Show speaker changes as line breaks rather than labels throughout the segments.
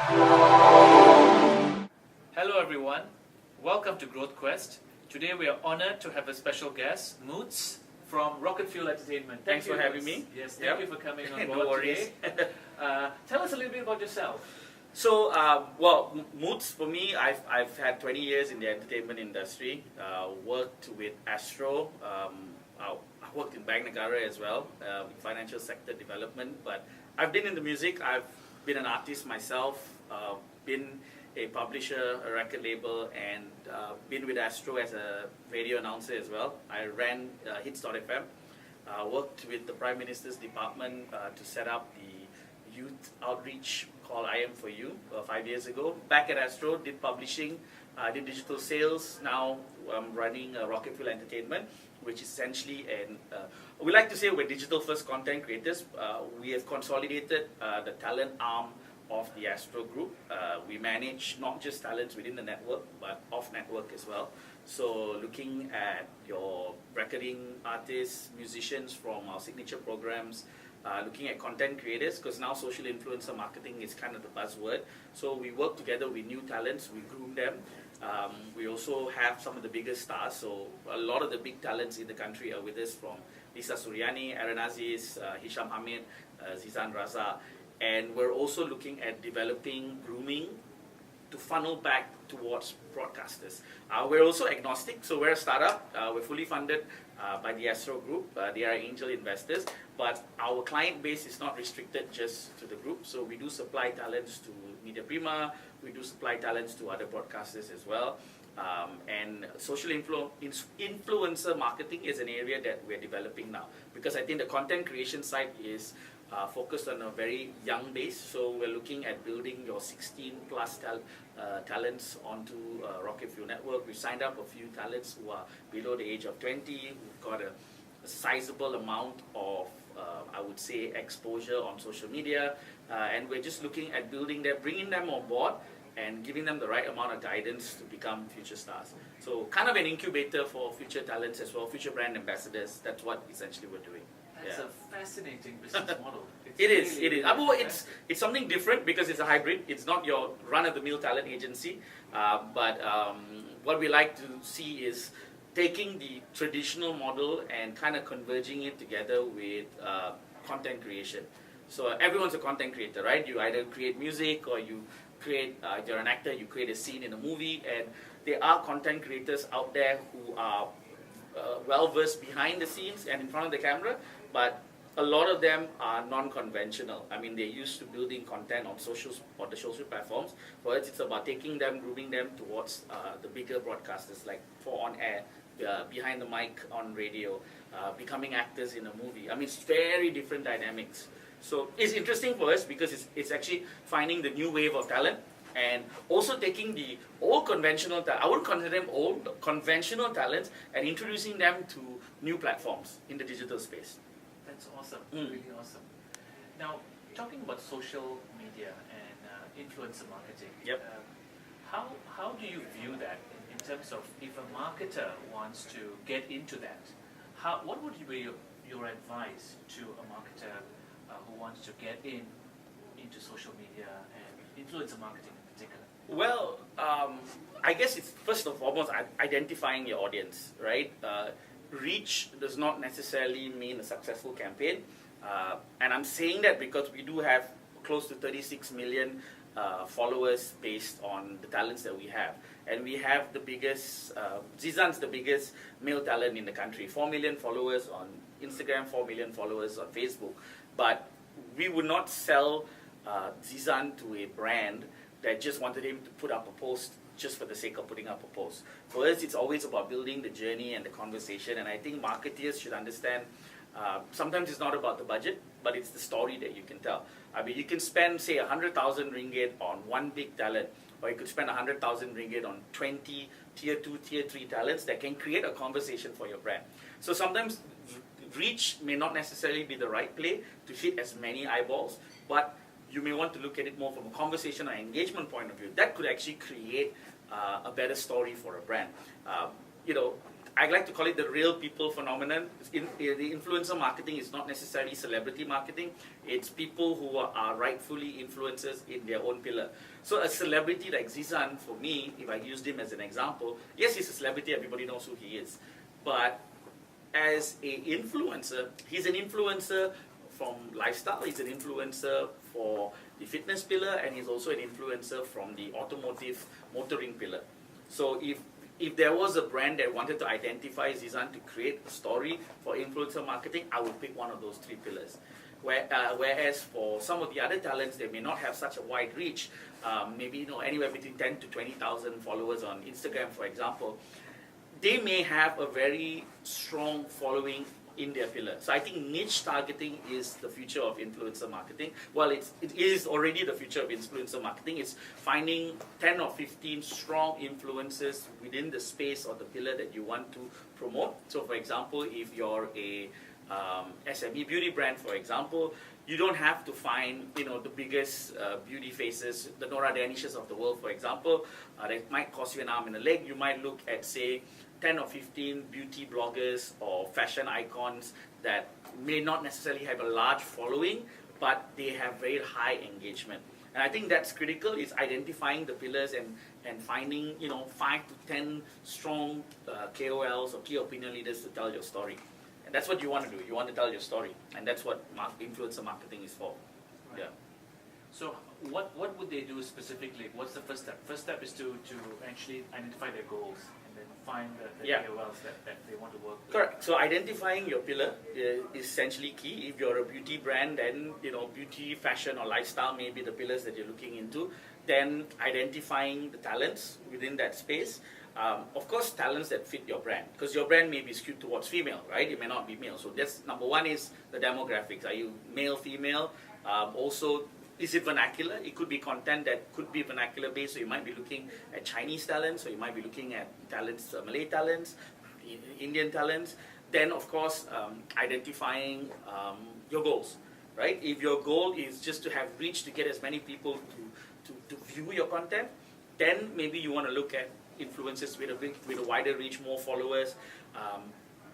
Hello everyone, welcome to Growth Quest. Today we are honored to have a special guest, Moots from ROCKETFUEL Entertainment.
Thanks for having me.
Yes, thank you for coming on board
No worries.
today. Tell us a little bit about yourself.
So, Moots, for me, I've had 20 years in the entertainment industry, worked with Astro, I worked in Bank Negara as well, financial sector development, but I've been in the music, I've been an artist myself, been a publisher, a record label, and been with Astro as a radio announcer as well. I ran Hits.fm, worked with the Prime Minister's department to set up the youth outreach called I Am For You 5 years ago. Back at Astro, did publishing, did digital sales. Now I'm running ROCKETFUEL Entertainment, which is essentially we like to say we're digital first content creators. We have consolidated the talent arm of the Astro Group. We manage not just talents within the network, but off network as well. So looking at your recording artists, musicians from our signature programs, looking at content creators, because now social influencer marketing is kind of the buzzword. So we work together with new talents, we groom them. We also have some of the biggest stars, so a lot of the big talents in the country are with us, from Lisa Suryani, Aaron Aziz, Hisham Hamid, Zizan Raza. And we're also looking at developing grooming to funnel back towards broadcasters. We're also agnostic, so we're a startup. We're fully funded by the Astro Group. They are angel investors, but our client base is not restricted just to the group. So we do supply talents to Media Prima, we do supply talents to other broadcasters as well. And social influencer marketing is an area that we're developing now, because I think the content creation side is focused on a very young base. So we're looking at building your 16 plus talents onto ROCKETFUEL network. We signed up a few talents who are below the age of 20. We've got a sizable amount of I would say exposure on social media, and we're just looking at building them, bringing them on board and giving them the right amount of guidance to become future stars. So kind of an incubator for future talents as well, future brand ambassadors. That's what essentially we're doing.
That's a fascinating business model.
It is. It's something different because it's a hybrid. It's not your run-of-the-mill talent agency, but what we like to see is taking the traditional model and kind of converging it together with content creation. So everyone's a content creator, right? You either create music or you create, if you're an actor, you create a scene in a movie, and there are content creators out there who are well-versed behind the scenes and in front of the camera, but a lot of them are non-conventional. I mean, they're used to building content on the social platforms. For us, it's about taking them, grooming them towards the bigger broadcasters, like for on-air, behind the mic on radio, becoming actors in a movie. I mean, it's very different dynamics. So it's interesting for us because it's actually finding the new wave of talent and also taking the old conventional talent, I would consider them old conventional talents, and introducing them to new platforms in the digital space.
That's awesome, really awesome. Now, talking about social media and influencer marketing, how do you view that in terms of if a marketer wants to get into that? What would be your advice to a marketer who wants to get into social media and influencer marketing in particular?
Well, I guess it's first and foremost identifying your audience, right? Reach does not necessarily mean a successful campaign, and I'm saying that because we do have close to 36 million followers based on the talents that we have, and we have the biggest, Zizan's the biggest male talent in the country, 4 million followers on Instagram, 4 million followers on Facebook, but we would not sell Zizan to a brand that just wanted him to put up a post just for the sake of putting up a post. For us, it's always about building the journey and the conversation, and I think marketeers should understand sometimes it's not about the budget, but it's the story that you can tell. I mean, you can spend, say, 100,000 ringgit on one big talent, or you could spend 100,000 ringgit on 20 tier 2, tier 3 talents that can create a conversation for your brand. So sometimes reach may not necessarily be the right play to hit as many eyeballs, but you may want to look at it more from a conversation or engagement point of view. That could actually create a better story for a brand. I like to call it the real people phenomenon. The influencer marketing is not necessarily celebrity marketing. It's people who are rightfully influencers in their own pillar. So a celebrity like Zizan, for me, if I used him as an example, yes, he's a celebrity, everybody knows who he is. But as an influencer, he's an influencer from lifestyle, he's an influencer for the fitness pillar, and he's also an influencer from the automotive motoring pillar. So if there was a brand that wanted to identify Zizan to create a story for influencer marketing, I would pick one of those three pillars. Whereas for some of the other talents, they may not have such a wide reach, maybe anywhere between 10 to 20,000 followers on Instagram, for example, they may have a very strong following in their pillar. So I think niche targeting is the future of influencer marketing. Well, it is already the future of influencer marketing. It's finding 10 or 15 strong influencers within the space or the pillar that you want to promote. So for example, if you're a SME beauty brand, for example, you don't have to find the biggest beauty faces, the Nora Danishes of the world, for example. That might cost you an arm and a leg. You might look at, say, 10 or 15 beauty bloggers or fashion icons that may not necessarily have a large following, but they have very high engagement. And I think that's critical, is identifying the pillars and finding 5 to 10 strong KOLs or key opinion leaders to tell your story. And that's what you want to do. You want to tell your story. And that's what influencer marketing is for.
Right.
Yeah.
So what would they do specifically? What's the first step? First step is to actually identify their goals and then find the KOLs that they want to work with.
Correct. So identifying your pillar is essentially key. If you're a beauty brand, then beauty, fashion, or lifestyle may be the pillars that you're looking into. Then identifying the talents within that space. Of course, talents that fit your brand, because your brand may be skewed towards female, right? It may not be male. So that's number one, is the demographics. Are you male, female? Also, is it vernacular? It could be content that could be vernacular based. So you might be looking at Chinese talents, or you might be looking at talents, Malay talents, Indian talents. Then, of course, identifying your goals, right? If your goal is just to have reach to get as many people to view your content, then maybe you want to look at influencers with a wider reach, more followers,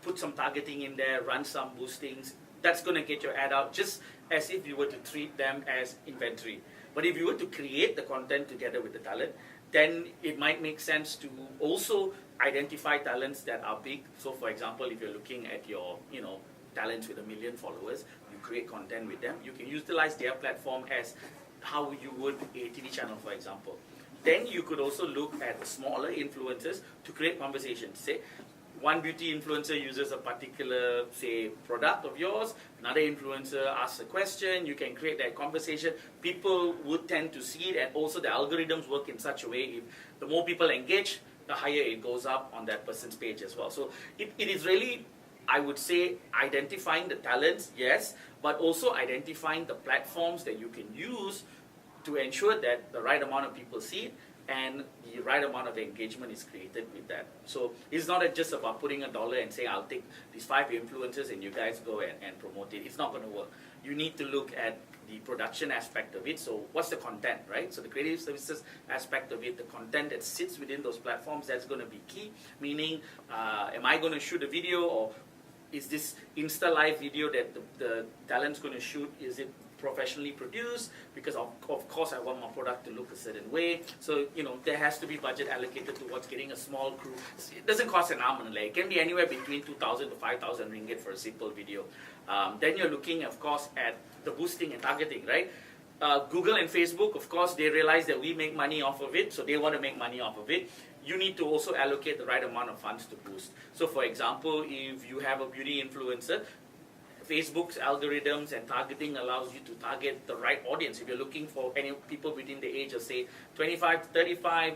put some targeting in there, run some boostings. That's going to get your ad out just as if you were to treat them as inventory. But if you were to create the content together with the talent, then it might make sense to also identify talents that are big. So for example, if you're looking at your talents with 1 million followers, you create content with them, you can utilize their platform as how you would a TV channel, for example. Then you could also look at smaller influencers to create conversations. Say, one beauty influencer uses a particular, say, product of yours. Another influencer asks a question. You can create that conversation. People would tend to see it, and also the algorithms work in such a way, if the more people engage, the higher it goes up on that person's page as well. So it is really, I would say, identifying the talents, yes, but also identifying the platforms that you can use to ensure that the right amount of people see it and the right amount of engagement is created with that. So it's not just about putting $1 and saying, I'll take these 5 influencers and you guys go and promote it. It's not going to work. You need to look at the production aspect of it. So what's the content, right? So the creative services aspect of it, the content that sits within those platforms, that's going to be key. Meaning, am I going to shoot a video, or is this Insta Live video that the talent's going to shoot, is it professionally produced? Because of course I want my product to look a certain way. So there has to be budget allocated towards getting a small crew. It doesn't cost an arm and a leg. It can be anywhere between 2,000 to 5,000 ringgit for a simple video. Then you're looking, of course, at the boosting and targeting, right? Google and Facebook, of course, they realize that we make money off of it, so they want to make money off of it. You need to also allocate the right amount of funds to boost. So for example, if you have a beauty influencer, Facebook's algorithms and targeting allows you to target the right audience. If you're looking for any people within the age of, say, 25 to 35,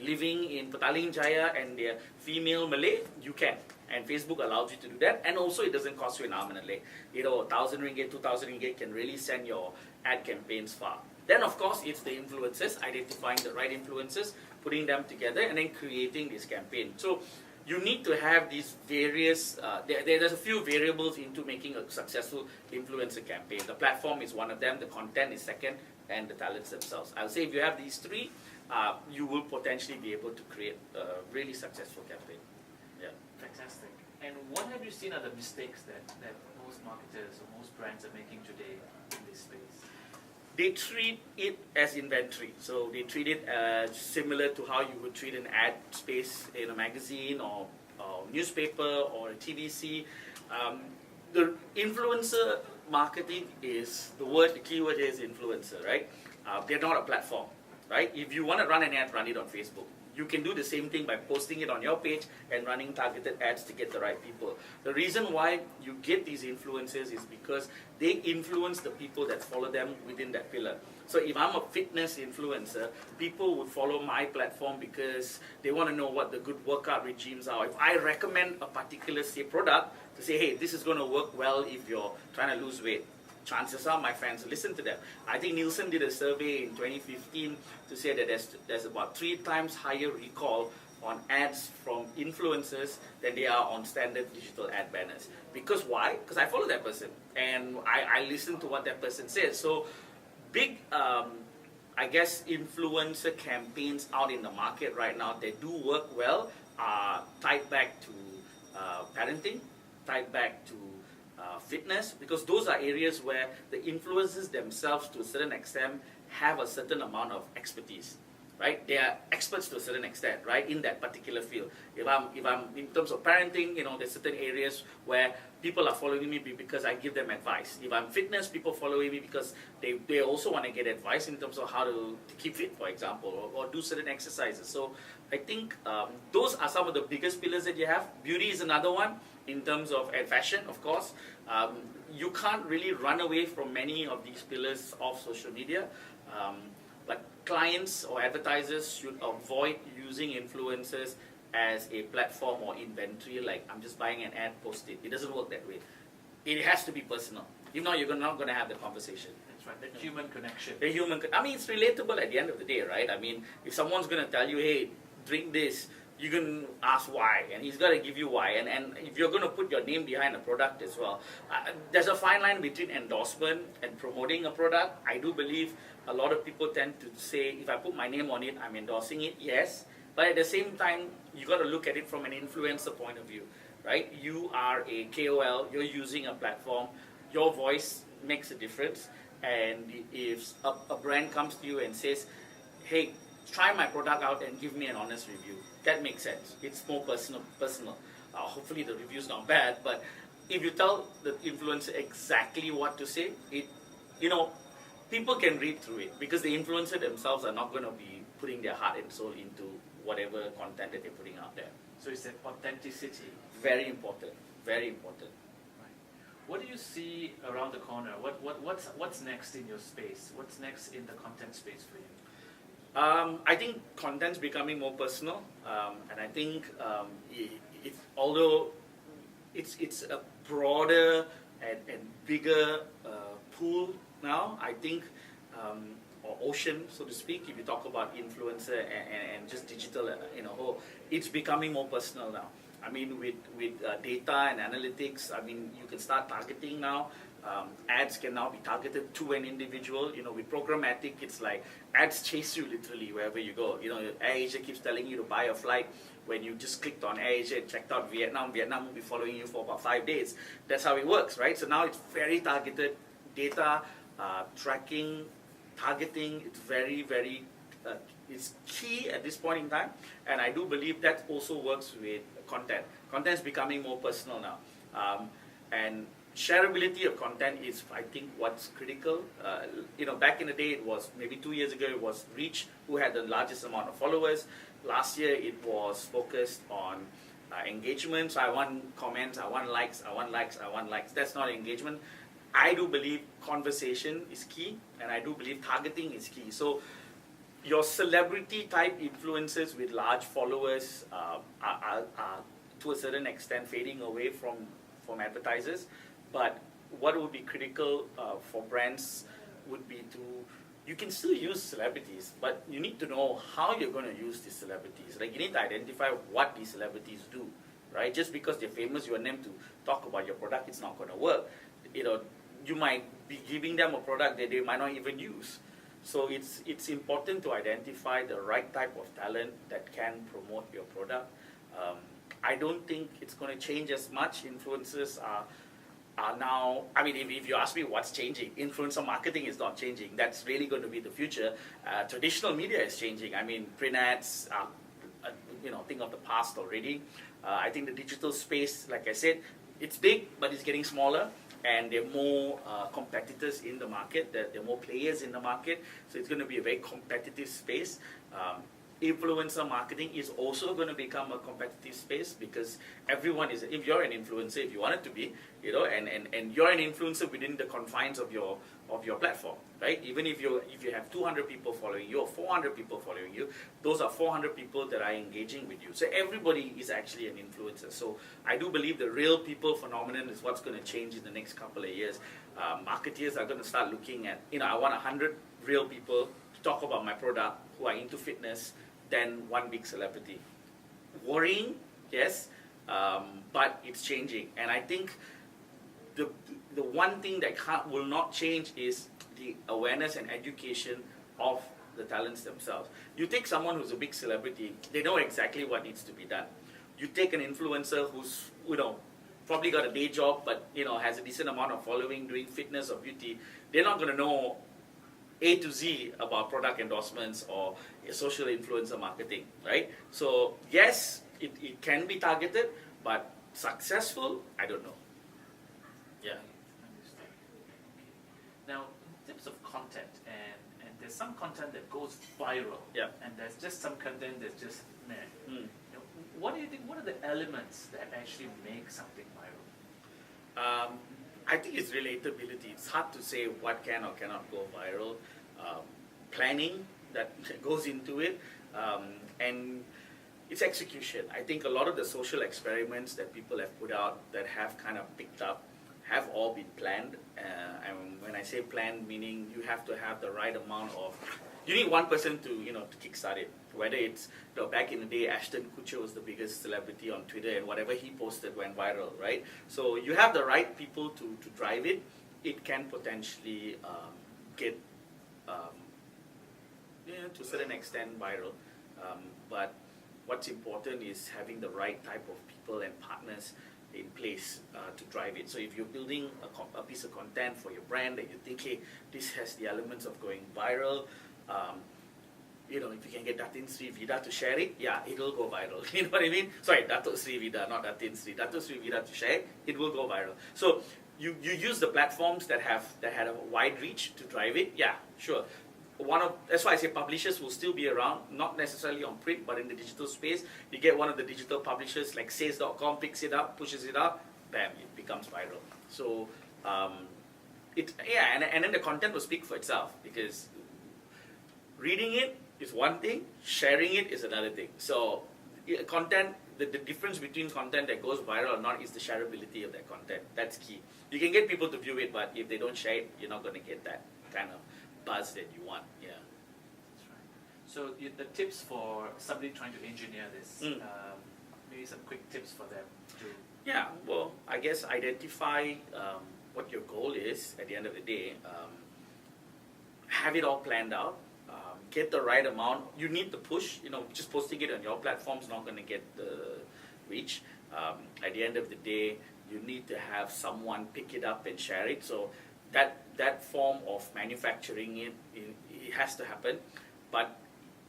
living in Petaling Jaya, and they're female Malay, you can. And Facebook allows you to do that. And also, it doesn't cost you an arm and a leg. 1,000 ringgit, 2,000 ringgit can really send your ad campaigns far. Then, of course, it's the influencers, identifying the right influencers, putting them together, and then creating this campaign. So you need to have these various, there's a few variables into making a successful influencer campaign. The platform is one of them, the content is second, and the talents themselves. I would say if you have these three, you will potentially be able to create a really successful campaign. Yeah.
Fantastic. And what have you seen are the mistakes that most marketers or most brands are making today in this space?
They treat it as inventory. So they treat it as similar to how you would treat an ad space in a magazine or newspaper or a TVC. The influencer marketing is the keyword is influencer, right? They're not a platform, right? If you want to run an ad, run it on Facebook. You can do the same thing by posting it on your page and running targeted ads to get the right people. The reason why you get these influencers is because they influence the people that follow them within that pillar. So if I'm a fitness influencer, people would follow my platform because they want to know what the good workout regimes are. If I recommend a particular, say, product to say, hey, this is going to work well if you're trying to lose weight, chances are my fans listen to them. I think Nielsen did a survey in 2015 to say that there's about 3 times higher recall on ads from influencers than they are on standard digital ad banners. Because why? Because I follow that person and I listen to what that person says. So big, I guess, influencer campaigns out in the market right now that do work well are tied back to parenting, tied back to fitness, because those are areas where the influencers themselves to a certain extent have a certain amount of expertise, right? They are experts to a certain extent, right, in that particular field. If I'm in terms of parenting, there's certain areas where people are following me because I give them advice. If I'm fitness, people following me because they also want to get advice in terms of how to keep fit, for example, or do certain exercises. So I think those are some of the biggest pillars that you have. Beauty is another one in terms of, and fashion, of course. You can't really run away from many of these pillars of social media. Like clients or advertisers should avoid using influencers as a platform or inventory, like I'm just buying an ad, post it. It doesn't work that way. It has to be personal. If not, you're not going to have the conversation.
That's right, the human connection.
I mean, it's relatable at the end of the day, right? I mean, if someone's going to tell you, hey, drink this, you can ask why, and he's got to give you why. And if you're going to put your name behind a product as well, there's a fine line between endorsement and promoting a product. I do believe a lot of people tend to say, if I put my name on it, I'm endorsing it, yes. But at the same time, you got to look at it from an influencer point of view, right? You are a KOL, you're using a platform, your voice makes a difference. And if a brand comes to you and says, hey, try my product out and give me an honest review, that makes sense. It's more personal. Hopefully the review's not bad, but if you tell the influencer exactly what to say, people can read through it, because the influencer themselves are not going to be putting their heart and soul into whatever content that they're putting out there.
So it's that authenticity.
Very important. Very important.
Right. What do you see around the corner? What's next in your space? What's next in the content space for you?
I think content's becoming more personal, and I think although it's a broader and bigger pool now, I think, or ocean, so to speak, if you talk about influencer and just digital in a whole, it's becoming more personal now. I mean, with data and analytics, I mean, you can start targeting now. Ads can now be targeted to an individual. With programmatic, it's like ads chase you literally wherever you go. AirAsia keeps telling you to buy a flight. When you just clicked on AirAsia and checked out Vietnam will be following you for about 5 days. That's how it works, right? So now it's very targeted data, tracking, targeting. It's very, very, it's key at this point in time. And I do believe that also works with content. Content is becoming more personal now. And shareability of content is, I think, what's critical. Back in the day, it was maybe 2 years ago, it was reach, who had the largest amount of followers. Last year, it was focused on engagement. So I want comments, I want likes, I want likes, I want likes. That's not engagement. I do believe conversation is key, and I do believe targeting is key. So your celebrity type influencers with large followers are to a certain extent fading away from advertisers. But what would be critical for brands would be you can still use celebrities, but you need to know how you're going to use these celebrities. Like, you need to identify what these celebrities do, right? Just because they're famous, you want them to talk about your product, it's not going to work. You might be giving them a product that they might not even use. So it's important to identify the right type of talent that can promote your product. I don't think it's going to change as much. Influencers are now, I mean, if you ask me what's changing, influencer marketing is not changing. That's really going to be the future. Traditional media is changing. I mean, print ads are, thing of the past already. I think the digital space, like I said, it's big, but it's getting smaller. And there are more competitors in the market. There are more players in the market. So it's going to be a very competitive space. Influencer marketing is also going to become a competitive space because everyone is, if you're an influencer, if you want it to be, and you're an influencer within the confines of your platform, right? Even if you have 200 people following you or 400 people following you, those are 400 people that are engaging with you. So everybody is actually an influencer. So I do believe the real people phenomenon is what's going to change in the next couple of years. Marketeers are going to start looking at, I want 100 real people to talk about my product who are into fitness than one big celebrity. Worrying, yes, but it's changing. And I think the one thing that will not change is the awareness and education of the talents themselves. You take someone who's a big celebrity, they know exactly what needs to be done. You take an influencer who's, probably got a day job, but, has a decent amount of following doing fitness or beauty, they're not going to know A to Z about product endorsements or social influencer marketing, right? So yes, it can be targeted, but successful, I don't know. Yeah.
Understand. Now, in terms of content, and there's some content that goes viral, and there's just some content that's just meh. What do you think? What are the elements that actually make something viral?
I think it's relatability. It's hard to say what can or cannot go viral. Planning that goes into it, and it's execution. I think a lot of the social experiments that people have put out that have kind of picked up have all been planned. And when I say planned, meaning you have to have the right amount of, you need one person to to kickstart it. Whether it's back in the day, Ashton Kutcher was the biggest celebrity on Twitter, and whatever he posted went viral, right? So you have the right people to drive it. It can potentially get to a certain extent viral, but what's important is having the right type of people and partners in place to drive it. So if you're building a piece of content for your brand and you think, hey, this has the elements of going viral, if you can get Datin Sri Vida to share it, it'll go viral. You know what I mean? Sorry, Dato Sri Vida, not Datin Sri. Dato Sri Vida to share it will go viral. So you use the platforms that had a wide reach to drive it. Yeah, sure. That's why I say publishers will still be around, not necessarily on print, but in the digital space. You get one of the digital publishers like Sales.com, picks it up, pushes it up, bam, it becomes viral. So and then the content will speak for itself, because reading it is one thing, sharing it is another thing. So content, the difference between content that goes viral or not is the shareability of that content. That's key. You can get people to view it, but if they don't share it, you're not going to get that kind of buzz that you want. Yeah.
That's right. So the tips for somebody trying to engineer this, maybe some quick tips for them to...
Yeah, well, I guess identify what your goal is at the end of the day. Have it all planned out. Get the right amount. You need the push. Just posting it on your platform is not going to get the reach. At the end of the day, you need to have someone pick it up and share it. So that form of manufacturing it has to happen. But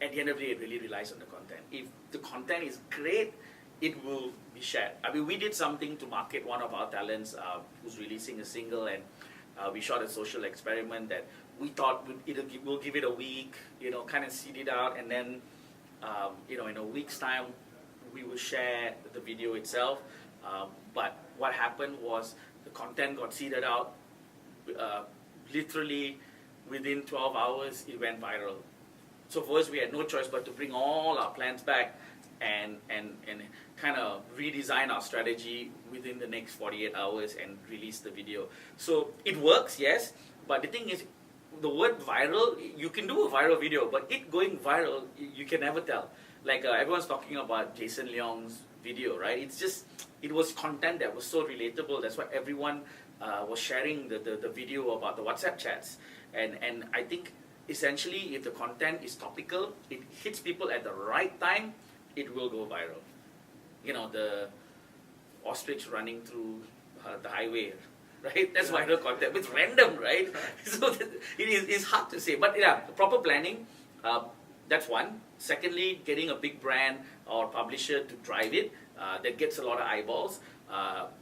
at the end of the day, it really relies on the content. If the content is great, it will be shared. I mean, we did something to market one of our talents who's releasing a single, and we shot a social experiment that we thought we'll give it a week, kind of seed it out, and then, in a week's time, we will share the video itself. But what happened was the content got seeded out. Literally within 12 hours, it went viral. So for us, we had no choice but to bring all our plans back and kind of redesign our strategy within the next 48 hours and release the video. So it works, yes, but the thing is, the word viral, you can do a viral video, but it going viral, you can never tell. Like everyone's talking about Jason Leong's video, right? It was content that was so relatable. That's why everyone was sharing the video about the WhatsApp chats. And I think essentially if the content is topical, it hits people at the right time, it will go viral. the ostrich running through the highway, right? That's viral content. It's random, right? So it's hard to say. But yeah, proper planning, that's one. Secondly, getting a big brand or publisher to drive it, that gets a lot of eyeballs.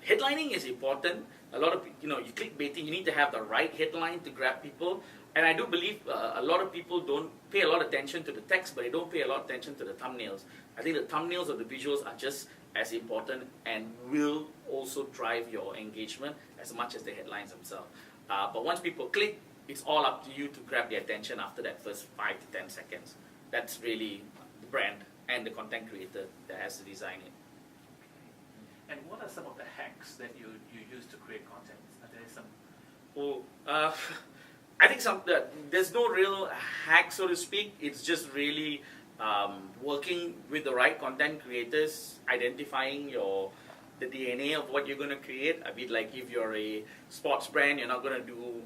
Headlining is important. A lot of, you clickbaiting, you need to have the right headline to grab people. And I do believe a lot of people don't pay a lot of attention to the text, but they don't pay a lot of attention to the thumbnails. I think the thumbnails or the visuals are just as important and will also drive your engagement as much as the headlines themselves. But once people click, it's all up to you to grab their attention after that first 5 to 10 seconds. That's really the brand and the content creator that has to design it.
And what are some of the hacks that you use to create content? Are there some?
I think there's no real hack, so to speak. It's just really working with the right content creators, identifying the DNA of what you're going to create. I mean, like if you're a sports brand, you're not going to do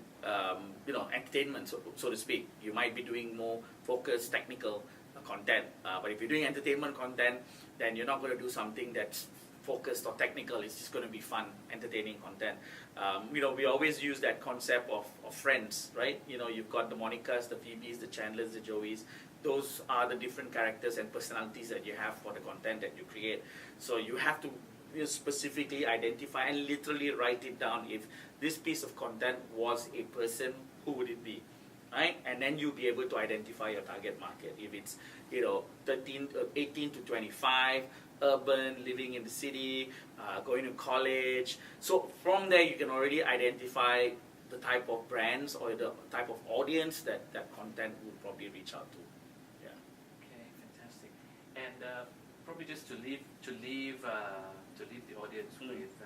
entertainment, so to speak. You might be doing more focused technical content. But if you're doing entertainment content, then you're not going to do something that's focused or technical. It's just going to be fun, entertaining content. We always use that concept of friends, right? You've got the Monikas, the Phoebes, the Chandlers, the Joeys. Those are the different characters and personalities that you have for the content that you create. So you have to specifically identify and literally write it down. If this piece of content was a person, who would it be? Right? And then you'll be able to identify your target market. If it's 18 to 25, urban, living in the city, going to college. So from there you can already identify the type of brands or the type of audience that content will probably reach out to. Yeah.
Okay, fantastic. And probably just to leave the audience with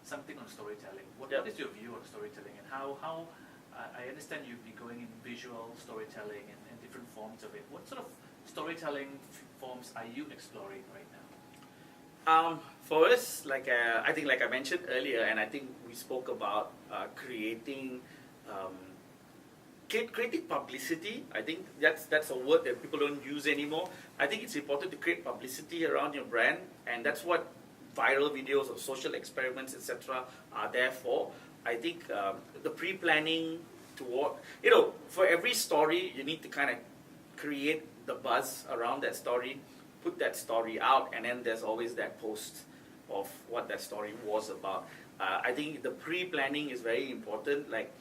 something on storytelling. What is your view on storytelling, and how I understand you've been going in visual storytelling and different forms of it. What sort of storytelling forms are you exploring right now?
For us, I think like I mentioned earlier, and I think we spoke about creating publicity. I think that's a word that people don't use anymore. I think it's important to create publicity around your brand, and that's what viral videos or social experiments, etc., are there for. I think the pre-planning for every story, you need to kind of create the buzz around that story, put that story out, and then there's always that post of what that story was about. I think the pre-planning is very important. Like,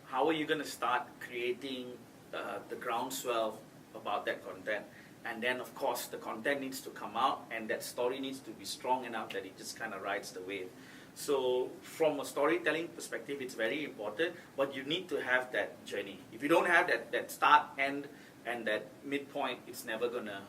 how are you going to start creating the groundswell about that content? And then, of course, the content needs to come out, and that story needs to be strong enough that it just kind of rides the wave. So from a storytelling perspective, it's very important, but you need to have that journey. If you don't have that start, end, and that midpoint, it's never gonna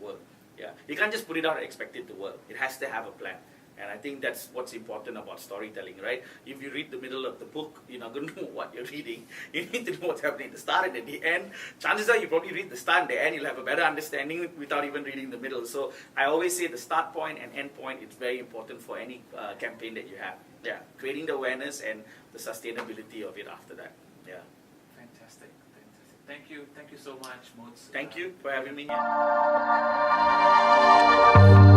work. Yeah, you can't just put it out and expect it to work. It has to have a plan. And I think that's what's important about storytelling, right? If you read the middle of the book, you're not going to know what you're reading. You need to know what's happening at the start and at the end. Chances are you probably read the start and the end, you'll have a better understanding without even reading the middle. So I always say the start point and end point is very important for any campaign that you have. Yeah, creating the awareness and the sustainability of it after that. Yeah.
Fantastic. Thank you so much, Moots.
Thank you for having me here.